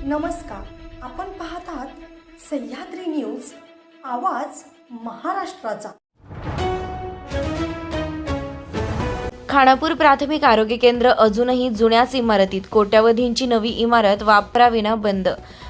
नमस्कार, आपण पाहत आहात सह्याद्री न्यूज, आवाज महाराष्ट्राचा। खानापूर प्राथमिक आरोग्य केंद्र अजूनही जुन्याच इमारतीत, कोट्यावधींची नवी इमारत वापराविना बंद।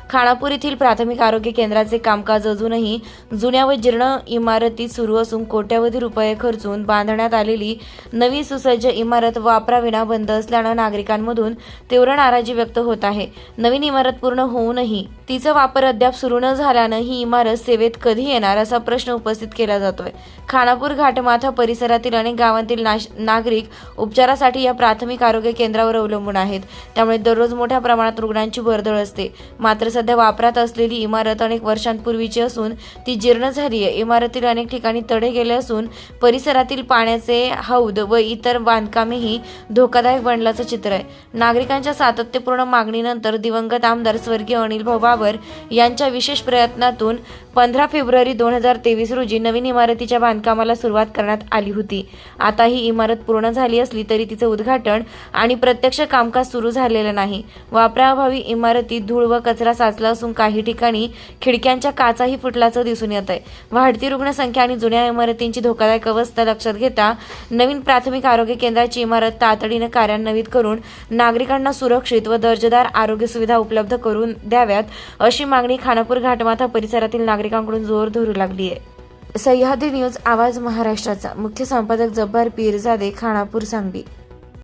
खानापूर येथील प्राथमिक आरोग्य केंद्राचे कामकाज अजूनही जुन्या व जीर्ण इमारतीत सुरू असून कोट्यावधी रुपये खर्चून बांधण्यात आलेली नवी सुसज्ज इमारत वापराविना बंद असल्यानं नागरिकांमधून तीव्र नाराजी व्यक्त होत आहे। नवीन इमारत पूर्ण होऊनही तिचा वापर अद्याप सुरू न झाल्यानं ही इमारत सेवेत कधी येणार असा प्रश्न उपस्थित केला जातोय। खानापूर घाटमाथा परिसरातील अनेक गावांतील नागरिक उपचारासाठी या प्राथमिक आरोग्य केंद्रावर अवलंबून आहेत, त्यामुळे दररोज मोठ्या प्रमाणात रुग्णांची वर्दळ असते। मात्र सध्या वापरात असलेली इमारत अनेक वर्षांपूर्वीची असून ती जीर्ण झाली आहे। इमारतीतील अनेक ठिकाणी तडे गेले असून परिसरातील पाण्याचे हौद व इतर बांधकामेही धोकादायक बनल्याचं चित्र आहे। नागरिकांच्या सातत्यपूर्ण मागणीनंतर दिवंगत आमदार स्वर्गीय अनिल भाऊ बाबर यांच्या विशेष प्रयत्नातून 15 फेब्रुवारी 2023 रोजी नवीन इमारतीच्या बांधकामाला सुरुवात करण्यात आली होती। आता ही इमारत पूर्ण झाली असली तरी तिचे उद्घाटन आणि प्रत्यक्ष कामकाज सुरू झालेलं नाही। वापराअभावी इमारतीत धूळ व कचरा साचला असून काही ठिकाणी खिडक्यांच्या काचाही फुटल्याचं दिसून येत आहे। वाढती रुग्णसंख्या आणि जुन्या इमारतींची धोकादायक अवस्था लक्षात घेता नवीन प्राथमिक आरोग्य केंद्राची इमारत तातडीने कार्यान्वित करून नागरिकांना सुरक्षित व दर्जेदार आरोग्य सुविधा उपलब्ध करून द्याव्यात अशी मागणी खानापूर घाटमाथा परिसरातील नागरिकांकडून जोर धरू लागली आहे। सह्याद्री न्यूज, आवाज महाराष्ट्राचा। मुख्य संपादक जब्बार पीरजादे, खानापूर, सांगली।